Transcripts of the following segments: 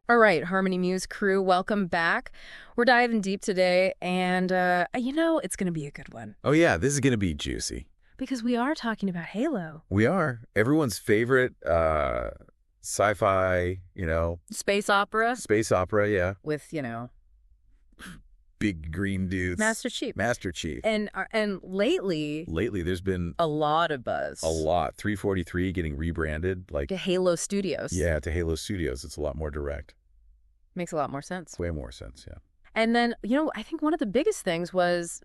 All right, Harmony Muse crew, welcome back. We're diving deep today, and it's going to be a good one. Oh yeah, this is going to be juicy. Because we are talking about Halo. We are. Everyone's favorite sci-fi, Space opera. Space opera, yeah. With, Big green dudes. Master Chief. Master Chief. And lately... Lately, there's been... a lot of buzz. A lot. 343 getting rebranded. To Halo Studios. Yeah, to Halo Studios. It's a lot more direct. Makes a lot more sense. Way more sense, yeah. And then, I think one of the biggest things was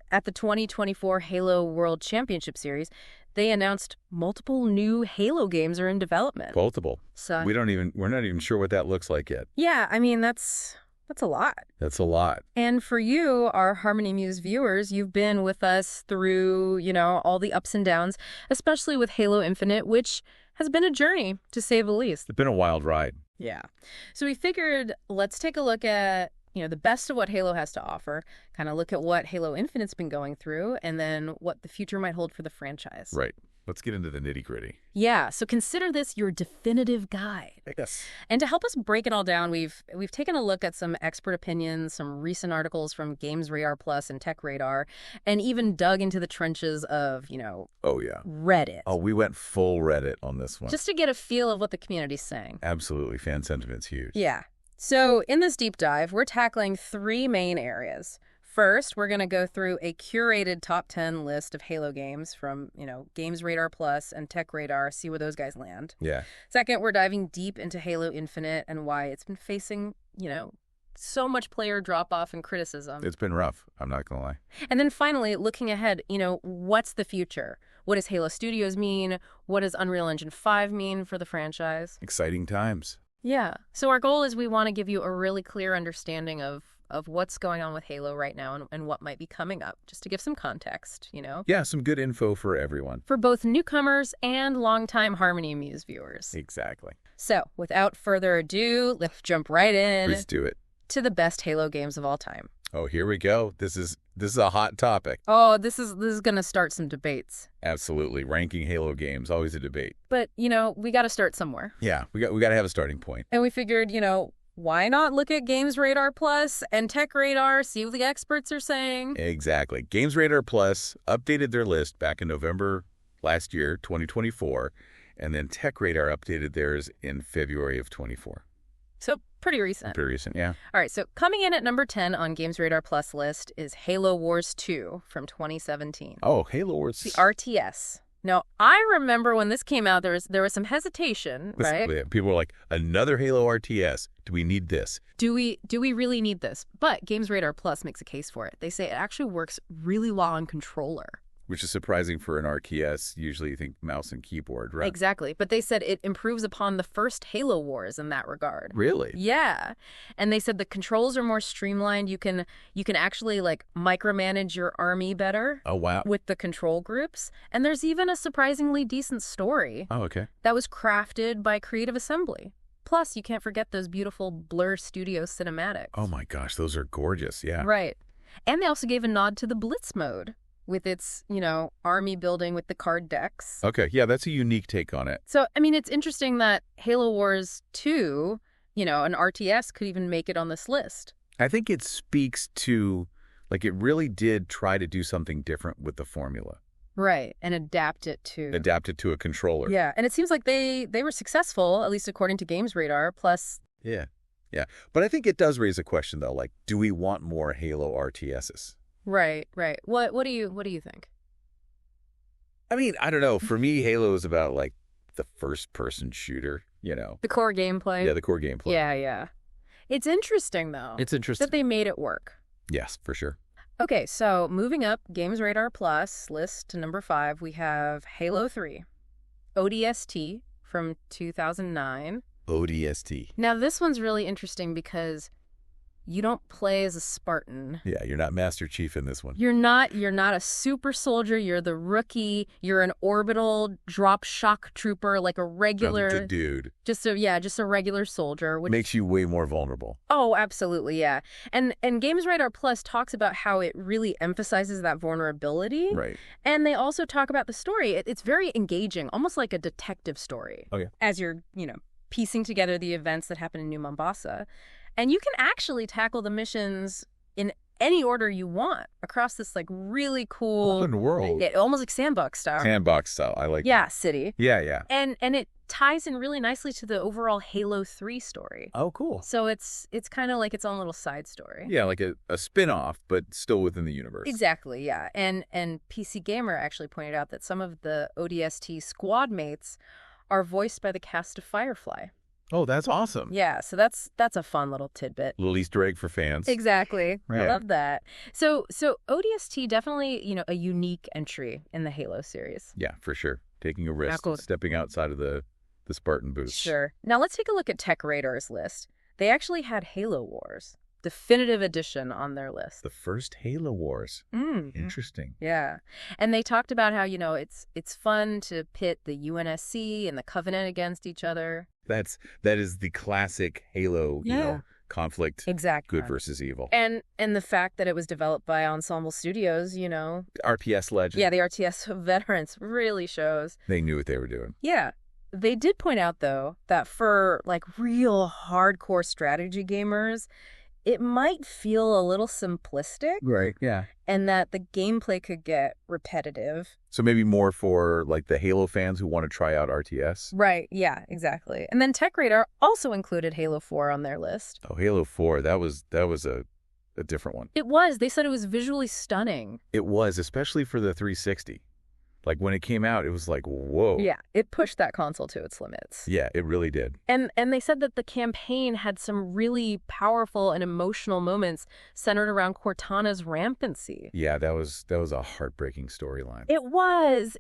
at the 2024 Halo World Championship Series, they announced multiple new Halo games are in development. Multiple. So we're not even sure what that looks like yet. Yeah, I mean, that's a lot. That's a lot. And for you, our Harmony Muse viewers, you've been with us through, all the ups and downs, especially with Halo Infinite, which has been a journey, to say the least. It's been a wild ride. Yeah. So we figured let's take a look at, the best of what Halo has to offer, kind of look at what Halo Infinite's been going through, and then what the future might hold for the franchise. Right. Let's get into the nitty-gritty. Yeah, so consider this your definitive guide. Yes. And to help us break it all down, we've taken a look at some expert opinions, some recent articles from Games Radar Plus and Tech Radar, and even dug into the trenches of, oh yeah, Reddit. Oh, we went full Reddit on this one. Just to get a feel of what the community's saying. Absolutely. Fan sentiment's huge. Yeah. So in this deep dive, we're tackling three main areas. First, we're going to go through a curated top 10 list of Halo games from, Games Radar Plus and Tech Radar, see where those guys land. Yeah. Second, we're diving deep into Halo Infinite and why it's been facing, so much player drop-off and criticism. It's been rough, I'm not going to lie. And then finally, looking ahead, what's the future? What does Halo Studios mean? What does Unreal Engine 5 mean for the franchise? Exciting times. Yeah. So our goal is we want to give you a really clear understanding of what's going on with Halo right now and what might be coming up, just to give some context, Yeah, some good info for everyone. For both newcomers and longtime Harmony Muse viewers. Exactly. So, without further ado, let's jump right in. Let's do it. To the best Halo games of all time. Oh, here we go. This is a hot topic. Oh, this is going to start some debates. Absolutely. Ranking Halo games, always a debate. But, we got to start somewhere. Yeah, we got to have a starting point. And we figured, why not look at Games Radar Plus and Tech Radar, see what the experts are saying? Exactly. Games Radar Plus updated their list back in November last year, 2024, and then Tech Radar updated theirs in February of 24. So pretty recent. Pretty recent, yeah. All right, so coming in at number 10 on Games Radar Plus list is Halo Wars 2 from 2017. Oh, Halo Wars. The RTS. Now, I remember when this came out, there was some hesitation, right? People were like, another Halo RTS. Do we need this? Do we really need this? But Games Radar Plus makes a case for it. They say it actually works really well on controller. Which is surprising for an RTS. Usually you think mouse and keyboard, right? Exactly. But they said it improves upon the first Halo Wars in that regard. Really? Yeah. And they said the controls are more streamlined. You can actually micromanage your army better. Oh, wow. With the control groups. And there's even a surprisingly decent story. Oh, okay. That was crafted by Creative Assembly. Plus, you can't forget those beautiful Blur Studio cinematics. Oh my gosh, those are gorgeous, yeah. Right. And they also gave a nod to the Blitz mode with its, army building with the card decks. Okay, yeah, that's a unique take on it. So, I mean, it's interesting that Halo Wars 2, an RTS could even make it on this list. I think it speaks to, it really did try to do something different with the formula. Right, and adapt it to a controller. Yeah, and it seems like they were successful, at least according to Games Radar, plus... Yeah. But I think it does raise a question, though, do we want more Halo RTSs? Right. What do you think? I mean, I don't know. For me, Halo is about, the first-person shooter, The core gameplay? Yeah, the core gameplay. Yeah. It's interesting, though. It's interesting. That they made it work. Yes, for sure. Okay, so moving up Games Radar Plus list to number 5, we have Halo 3, ODST from 2009. ODST. Now, this one's really interesting because you don't play as a Spartan. Yeah, you're not Master Chief in this one. You're not a super soldier. You're the rookie. You're an orbital drop shock trooper, like a regular dude. Just a regular soldier, which makes you way more vulnerable. Oh, absolutely, yeah. And Games Radar Plus talks about how it really emphasizes that vulnerability. Right. And they also talk about the story. It's very engaging, almost like a detective story. Okay. As you're, piecing together the events that happen in New Mombasa. And you can actually tackle the missions in any order you want across this like really cool Open world. yeah, almost like sandbox style. Sandbox style. I like Yeah, that. city. Yeah. And it ties in really nicely to the overall Halo 3 story. Oh, cool. So it's kind of like its own little side story. Yeah, like a spin-off, but still within the universe. Exactly, yeah. And PC Gamer actually pointed out that some of the ODST squad mates are voiced by the cast of Firefly. Oh, that's awesome. Yeah, so that's a fun little tidbit. Little Easter egg for fans. Exactly. Right. I love that. So ODST definitely, a unique entry in the Halo series. Yeah, for sure. Taking a risk, cool. stepping outside of the Spartan booth. Sure. Now let's take a look at Tech Radar's list. They actually had Halo Wars Definitive Edition on their list. The first Halo Wars. Interesting. Yeah. And they talked about how, it's fun to pit the UNSC and the Covenant against each other. That is the classic Halo, conflict. Exactly. Good versus evil. And the fact that it was developed by Ensemble Studios, RPS legend. Yeah, the RTS veterans really shows. They knew what they were doing. Yeah. They did point out, though, that for like real hardcore strategy gamers, it might feel a little simplistic. Right, yeah. And that the gameplay could get repetitive. So maybe more for like the Halo fans who want to try out RTS. Right, yeah, exactly. And then Tech Radar also included Halo 4 on their list. Oh, Halo 4, that was a different one. It was. They said it was visually stunning. It was, especially for the 360. Like when it came out, it was like, whoa. Yeah, it pushed that console to its limits. Yeah, it really did. And they said that the campaign had some really powerful and emotional moments centered around Cortana's rampancy. Yeah, that was a heartbreaking storyline. It was.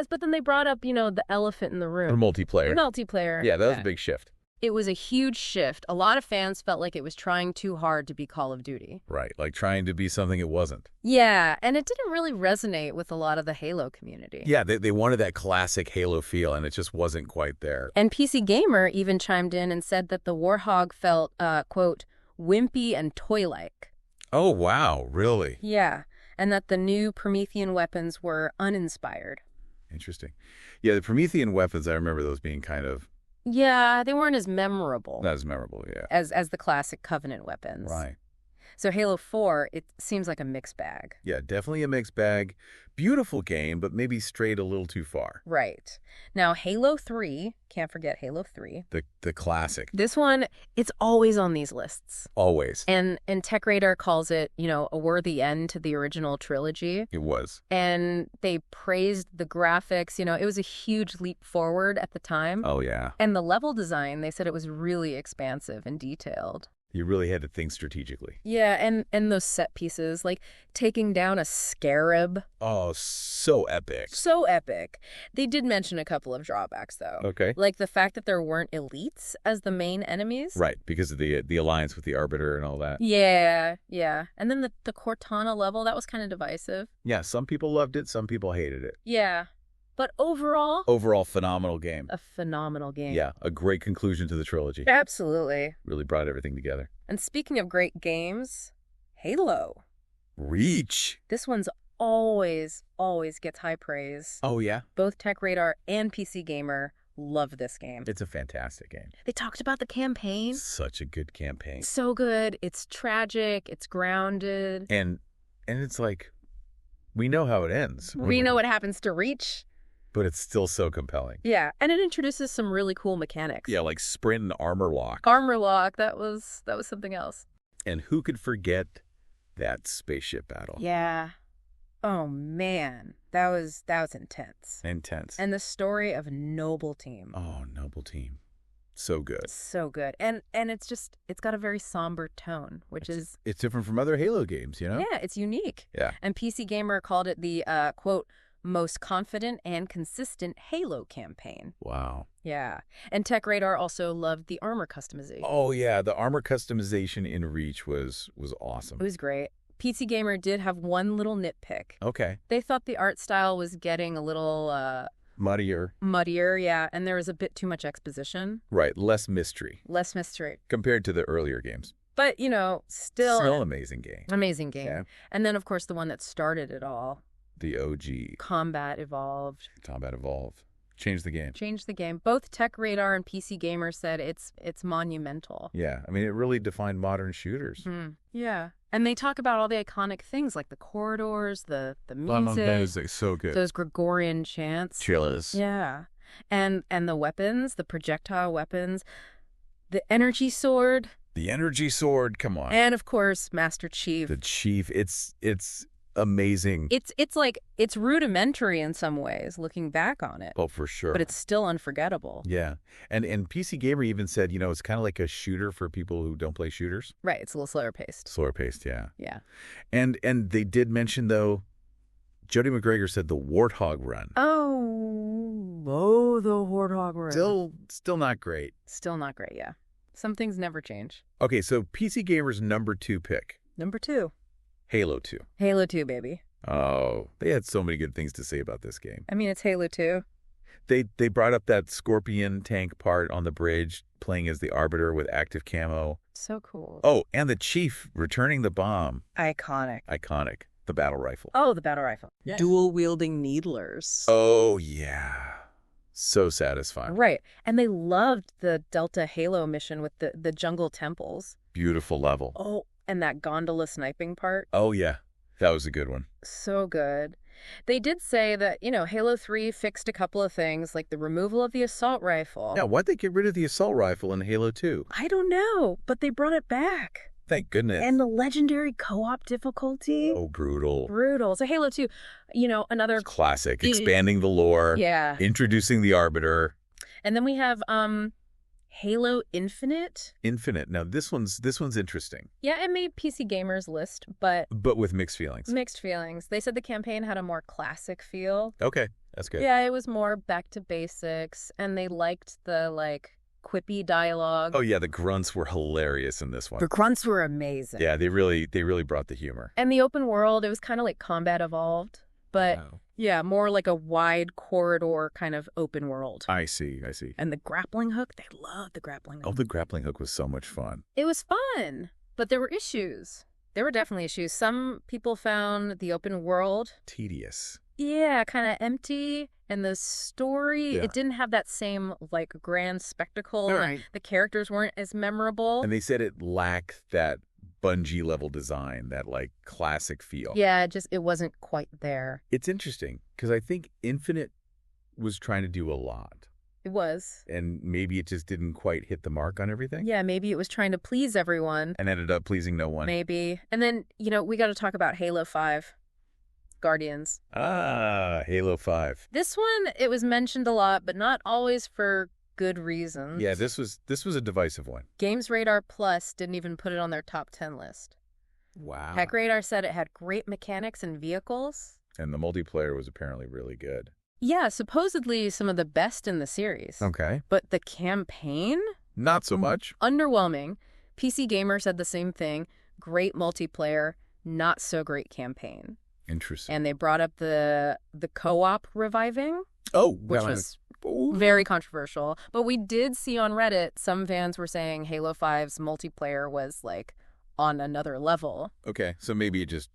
But then they brought up, the elephant in the room. The multiplayer. The multiplayer. Yeah, that was a big shift. It was a huge shift. A lot of fans felt like it was trying too hard to be Call of Duty. Right, like trying to be something it wasn't. Yeah, and it didn't really resonate with a lot of the Halo community. Yeah, they wanted that classic Halo feel, and it just wasn't quite there. And PC Gamer even chimed in and said that the Warhog felt, quote, wimpy and toy-like. Oh, wow, really? Yeah, and that the new Promethean weapons were uninspired. Interesting. Yeah, the Promethean weapons, I remember those being kind of... Yeah, they weren't as memorable. Not as memorable, yeah. As the classic Covenant weapons. Right. So Halo 4, it seems like a mixed bag. Yeah, definitely a mixed bag. Beautiful game, but maybe strayed a little too far. Right. Now, Halo 3, can't forget Halo 3. The classic. This one, it's always on these lists. Always. And Tech Radar calls it, a worthy end to the original trilogy. It was. And they praised the graphics. It was a huge leap forward at the time. Oh, yeah. And the level design, they said it was really expansive and detailed. You really had to think strategically. Yeah, and those set pieces, like taking down a scarab. Oh, so epic. So epic. They did mention a couple of drawbacks, though. Okay. Like the fact that there weren't elites as the main enemies. Right, because of the alliance with the Arbiter and all that. Yeah. And then the Cortana level, that was kind of divisive. Yeah, some people loved it, some people hated it. Yeah. But overall... Overall, phenomenal game. A phenomenal game. Yeah, a great conclusion to the trilogy. Absolutely. Really brought everything together. And speaking of great games, Halo. Reach. This one's always gets high praise. Oh, yeah? Both Tech Radar and PC Gamer love this game. It's a fantastic game. They talked about the campaign. Such a good campaign. So good. It's tragic. It's grounded. And it's like, we know how it ends. We know what happens to Reach. But it's still so compelling. Yeah, and it introduces some really cool mechanics. Yeah, like sprint and armor lock. Armor lock, that was something else. And who could forget that spaceship battle? Yeah. Oh man, that was intense. Intense. And the story of Noble Team. Oh, Noble Team. So good. So good. And it's got a very somber tone, which is... It's different from other Halo games, you know? Yeah, it's unique. Yeah. And PC Gamer called it the, quote, most confident and consistent Halo campaign. Wow. Yeah. And Tech Radar also loved the armor customization. Oh, yeah. The armor customization in Reach was awesome. It was great. PC Gamer did have one little nitpick. Okay. They thought the art style was getting a little... Muddier. Muddier, yeah. And there was a bit too much exposition. Right. Less mystery. Less mystery. Compared to the earlier games. But, still an amazing game. Amazing game. Yeah. And then, of course, the one that started it all. The OG. Combat Evolved. Combat Evolved. Changed the game. Changed the game. Both Tech Radar and PC Gamer said it's monumental. Yeah, I mean, it really defined modern shooters. Yeah. And they talk about all the iconic things like the corridors, the Those music, are so good. those Gregorian chants. Chillers. Yeah. And the weapons, the projectile weapons, the energy sword. The energy sword, come on. And of course, Master Chief. The Chief, it's amazing. It's rudimentary in some ways, looking back on it. Oh, for sure. But it's still unforgettable. Yeah. And PC Gamer even said, it's kind of like a shooter for people who don't play shooters. Right. It's a little slower paced. Slower paced, yeah. Yeah. And they did mention, though, Jody McGregor said the Warthog run. Oh, the Warthog run. Still not great. Still not great, yeah. Some things never change. Okay, so PC Gamer's number 2 pick. Number 2. Halo 2. Halo 2, baby. Oh, they had so many good things to say about this game. I mean, it's Halo 2. They brought up that Scorpion tank part on the bridge, playing as the Arbiter with active camo. So cool. Oh, and the Chief returning the bomb. Iconic. Iconic. The battle rifle. Oh, the battle rifle. Yes. Dual-wielding needlers. Oh, yeah. So satisfying. Right. And they loved the Delta Halo mission with the jungle temples. Beautiful level. Oh, and that gondola sniping part. Oh, yeah. That was a good one. So good. They did say that, Halo 3 fixed a couple of things, like the removal of the assault rifle. Now, why'd they get rid of the assault rifle in Halo 2? I don't know, but they brought it back. Thank goodness. And the legendary co-op difficulty. Oh, brutal. Brutal. So Halo 2, another... Classic. Expanding the lore. Yeah. Introducing the Arbiter. And then we have Halo Infinite. Infinite. Now, this one's interesting. Yeah, it made PC Gamer's list, but with mixed feelings. Mixed feelings. They said the campaign had a more classic feel. Okay, that's good. Yeah, it was more back to basics, and they liked the, quippy dialogue. Oh, yeah, the grunts were hilarious in this one. The grunts were amazing. Yeah, they really brought the humor. And the open world, it was kind of like Combat Evolved, but yeah, more like a wide corridor kind of open world. I see. And the grappling hook, they loved the grappling hook. Oh, the grappling hook was so much fun. It was fun, but there were issues. There were definitely issues. Some people found the open world tedious. Yeah, kind of empty. And the story, it didn't have that same, grand spectacle. Right. The characters weren't as memorable. And they said it lacked that Bungie level design, that, classic feel. Yeah, it wasn't quite there. It's interesting, because I think Infinite was trying to do a lot. It was. And maybe it just didn't quite hit the mark on everything. Yeah, maybe it was trying to please everyone. And ended up pleasing no one. Maybe. And then, we got to talk about Halo 5. Guardians. Ah, Halo 5. This one, it was mentioned a lot, but not always for good reasons. Yeah, this was a divisive one. Games Radar Plus didn't even put it on their top 10 list. Wow. Tech Radar said it had great mechanics and vehicles. And the multiplayer was apparently really good. Yeah, supposedly some of the best in the series. Okay. But the campaign? Not so much. Underwhelming. PC Gamer said the same thing. Great multiplayer, not so great campaign. Interesting. And they brought up the co-op reviving. Oh, which was very controversial. But we did see on Reddit, some fans were saying Halo 5's multiplayer was, on another level. Okay, so maybe it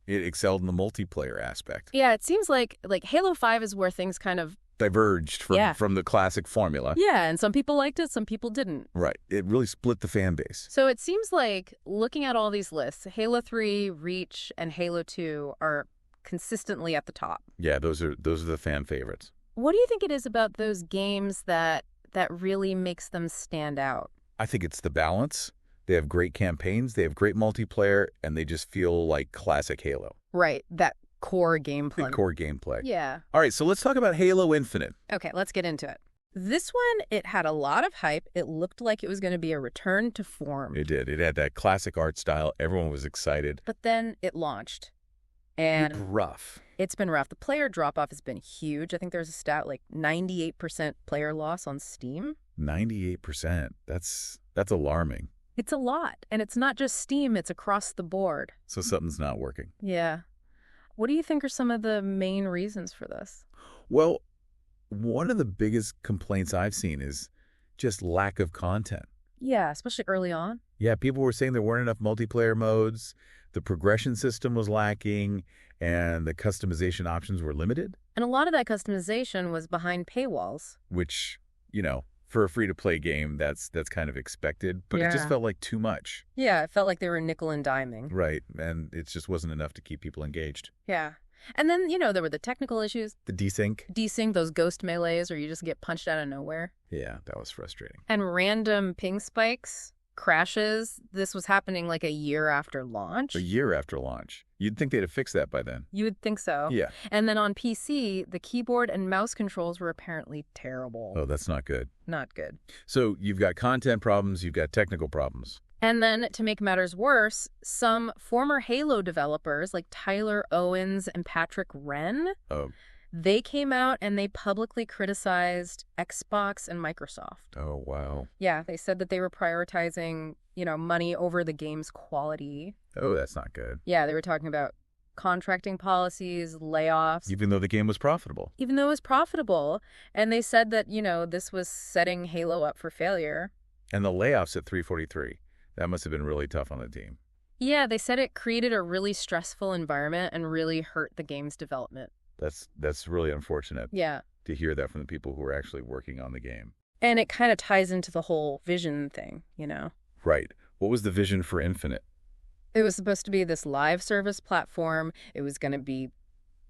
excelled in the multiplayer aspect. Yeah, it seems like Halo 5 is where things kind of diverged from the classic formula. Yeah, and some people liked it, some people didn't. Right. It really split the fan base. So it seems like, looking at all these lists, Halo 3, Reach, and Halo 2 are consistently at the top. Yeah, those are the fan favorites. What do you think it is about those games that really makes them stand out? I think it's the balance. They have great campaigns, they have great multiplayer, and they just feel like classic Halo. Right, that core gameplay. Core gameplay. Yeah. All right, so let's talk about Halo Infinite. Okay, let's get into it. This one, it had a lot of hype. It looked like it was going to be a return to form. It did. It had that classic art style. Everyone was excited. But then it launched. And It's been rough. The player drop-off has been huge. I think there's a stat 98% player loss on Steam. 98%. That's alarming. It's a lot. And it's not just Steam, it's across the board. So something's not working. Yeah. What do you think are some of the main reasons for this? Well, one of the biggest complaints I've seen is just lack of content. Yeah, especially early on. Yeah, people were saying there weren't enough multiplayer modes, the progression system was lacking, and the customization options were limited, And a lot of that customization was behind paywalls. which, for a free-to-play game, that's kind of expected, but it just Yeah. felt like too much. Yeah, it felt like they were nickel and diming. Right, and it just wasn't enough to keep people engaged. Yeah. And then, there were the technical issues. The desync? Desync, those ghost melees where you just get punched out of nowhere. Yeah, that was frustrating. And random ping spikes, crashes. This was happening like a year after launch. A year after launch. You'd think they'd have fixed that by then. You would think so. Yeah. And then on PC, the keyboard and mouse controls were apparently terrible. Oh, that's not good. Not good. So you've got content problems, you've got technical problems. And then, to make matters worse, some former Halo developers like Tyler Owens and Patrick Wren, Oh, they came out and they publicly criticized Xbox and Microsoft. oh, wow. Yeah, they said that they were prioritizing, money over the game's quality. Oh, that's not good. Yeah, they were talking about contracting policies, layoffs, Even though the game was profitable. even though it was profitable. And they said that, this was setting Halo up for failure. And the layoffs at 343, that must have been really tough on the team. Yeah, they said it created a really stressful environment and really hurt the game's development. That's really unfortunate Yeah. to hear that from the people who were actually working on the game. And it kind of ties into the whole vision thing, Right. What was the vision for Infinite? It was supposed to be this live service platform. It was going to be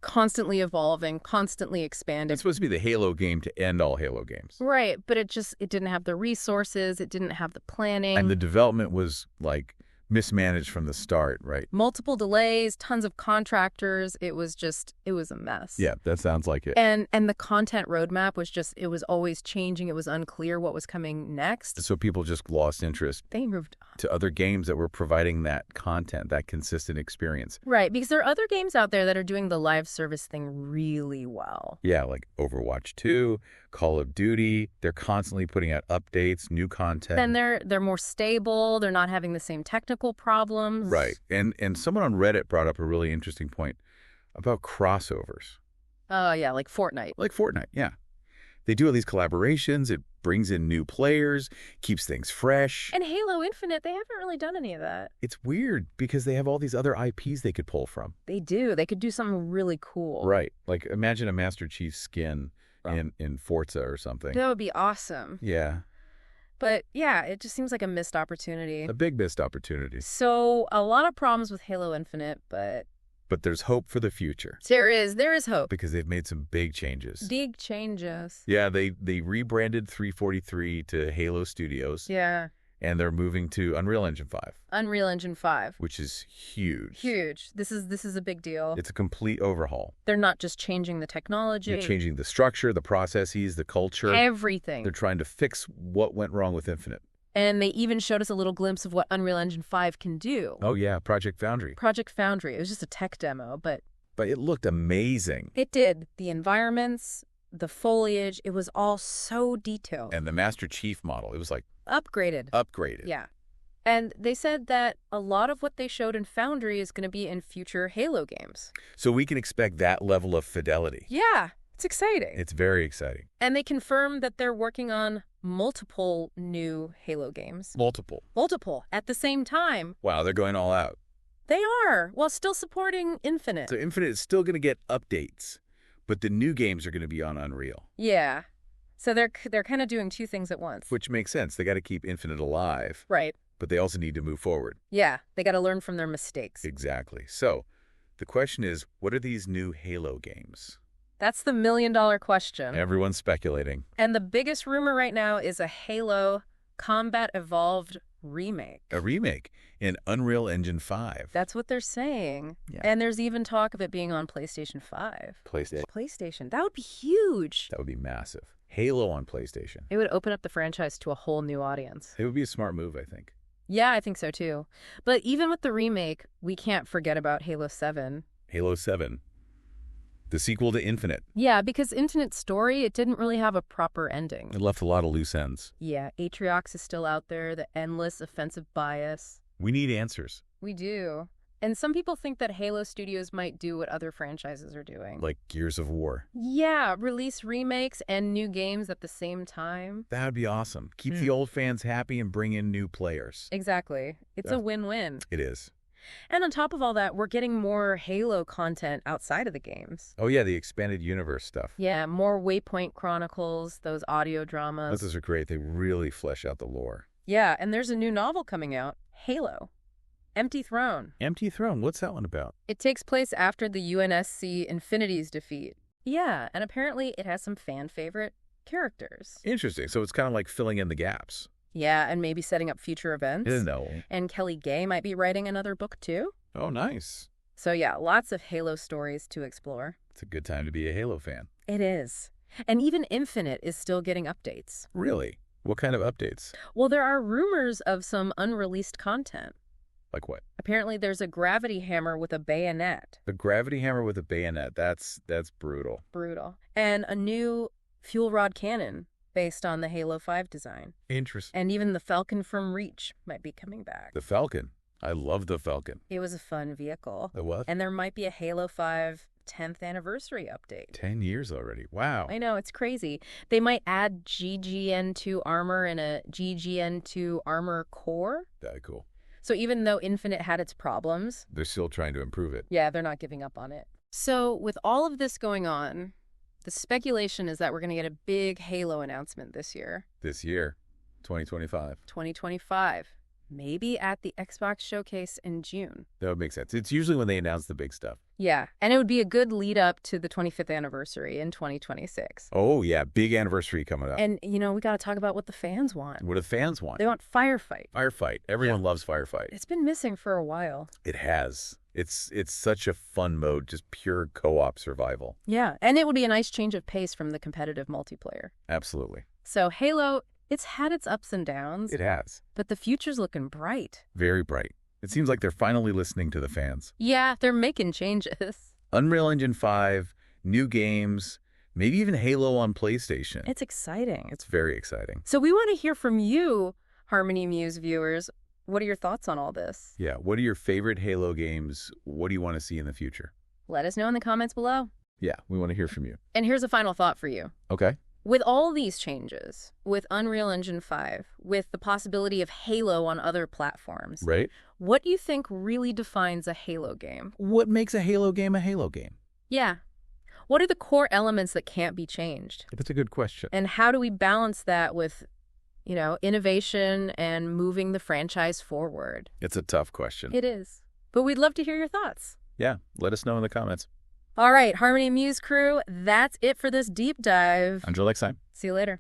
constantly evolving, constantly expanding. It's supposed to be the Halo game to end all Halo games. Right, but it didn't have the resources, it didn't have the planning. And the development was, mismanaged from the start, right? Multiple delays, tons of contractors. It was a mess. Yeah, that sounds like it. And the content roadmap it was always changing. It was unclear what was coming next. So people just lost interest They moved on. to other games that were providing that content, that consistent experience. Right, because there are other games out there that are doing the live service thing really well. Yeah, like Overwatch 2, Call of Duty. They're constantly putting out updates, new content. Then they're more stable. They're not having the same technical problems. Right. And someone on Reddit brought up a really interesting point about crossovers. Oh, yeah, like Fortnite. Like Fortnite, yeah. They do all these collaborations. It brings in new players, keeps things fresh. And Halo Infinite, they haven't really done any of that. It's weird because they have all these other IPs they could pull from. They do. They could do something really cool. Right. Like imagine a Master Chief skin in Forza or something. That would be awesome. Yeah. But yeah, it just seems like a missed opportunity. A big missed opportunity. So a lot of problems with Halo Infinite, but But there's hope for the future there is hope. because they've made some big changes. Big changes. Yeah, they rebranded 343 to Halo Studios, Yeah. and they're moving to Unreal Engine 5, Unreal Engine 5. which is huge. Huge. This is a big deal. It's a complete overhaul. They're not just changing the technology. They're changing the structure, the processes, the culture. Everything. They're trying to fix what went wrong with Infinite. And they even showed us a little glimpse of what Unreal Engine 5 can do. Oh, yeah, Project Foundry. Project Foundry. It was just a tech demo, but But it looked amazing. it did. The environments, the foliage, it was all so detailed. And the Master Chief model, it was like Upgraded. upgraded. Yeah. And they said that a lot of what they showed in Foundry is going to be in future Halo games. So we can expect that level of fidelity. Yeah, it's exciting. It's very exciting. And they confirmed that they're working on multiple new Halo games. Multiple. Multiple at the same time. Wow, they're going all out. They are, while still supporting Infinite. So Infinite is still going to get updates, but the new games are going to be on Unreal, Yeah. So they're kind of doing two things at once. which makes sense. They got to keep Infinite alive, Right. but they also need to move forward. Yeah. They got to learn from their mistakes. Exactly. So the question is, what are these new Halo games? That's the $1 million question. Everyone's speculating. And the biggest rumor right now is a Halo Combat Evolved remake. A remake in Unreal Engine 5. That's what they're saying. Yeah. And there's even talk of it being on PlayStation 5. PlayStation. That would be huge. That would be massive. Halo on PlayStation. It would open up the franchise to a whole new audience. It would be a smart move, I think. Yeah, I think so too. But even with the remake, we can't forget about Halo 7. Halo 7. The sequel to Infinite. Yeah, because Infinite's story, it didn't really have a proper ending. It left a lot of loose ends. Yeah, Atriox is still out there, the endless offensive bias. We need answers. We do. And some people think that Halo Studios might do what other franchises are doing. Like Gears of War. Yeah, release remakes and new games at the same time. That would be awesome. Keep the old fans happy and bring in new players. Exactly. It's a win-win. It is. And on top of all that, we're getting more Halo content outside of the games. Oh, yeah, the expanded universe stuff. Yeah, more Waypoint Chronicles, those audio dramas. Those are great. They really flesh out the lore. Yeah, and there's a new novel coming out, Halo. Empty Throne. Empty Throne, what's that one about? It takes place after the UNSC Infinity's defeat. Yeah, and apparently it has some fan favorite characters. Interesting. So it's kind of like filling in the gaps. Yeah, and maybe setting up future events. No. And Kelly Gay might be writing another book too. Oh, nice. So yeah, lots of Halo stories to explore. It's a good time to be a Halo fan. It is. And even Infinite is still getting updates. Really? What kind of updates? Well, there are rumors of some unreleased content. Like what? Apparently there's a gravity hammer with a bayonet. The gravity hammer with a bayonet. That's brutal. Brutal. And a new fuel rod cannon based on the Halo 5 design. Interesting. And even the Falcon from Reach might be coming back. The Falcon. I love the Falcon. It was a fun vehicle. The what? And there might be a Halo 5 10th anniversary update. 10 years already. Wow. I know, it's crazy. They might add GGN2 armor and a GGN2 armor core. That'd be cool. So even though Infinite had its problems, They're still trying to improve it. yeah, they're not giving up on it. So with all of this going on, the speculation is that we're going to get a big Halo announcement this year. This year, 2025. 2025. Maybe at the Xbox Showcase in June. That would make sense. It's usually when they announce the big stuff. Yeah, and it would be a good lead up to the 25th anniversary in 2026. Oh, yeah. Big anniversary coming up. And, you know, we got to talk about what the fans want. What do the fans want? They want Firefight. Firefight. Everyone loves Firefight. It's been missing for a while. It has. It's such a fun mode, just pure co-op survival. Yeah, and it would be a nice change of pace from the competitive multiplayer. Absolutely. So Halo, it's had its ups and downs. It has. But the future's looking bright. Very bright. It seems like they're finally listening to the fans. Yeah, they're making changes. Unreal Engine 5, new games, maybe even Halo on PlayStation. It's exciting. It's very exciting. So we want to hear from you, Harmony Muse viewers. What are your thoughts on all this? Yeah, what are your favorite Halo games? What do you want to see in the future? Let us know in the comments below. Yeah, we want to hear from you. And here's a final thought for you. Okay. With all these changes, with Unreal Engine 5, with the possibility of Halo on other platforms, Right? what do you think really defines a Halo game? What makes a Halo game a Halo game? Yeah. What are the core elements that can't be changed? That's a good question. And how do we balance that with, you know, innovation and moving the franchise forward? It's a tough question. It is. But we'd love to hear your thoughts. Yeah, let us know in the comments. All right, Harmony Muse crew, that's it for this deep dive. Until next time. See you later.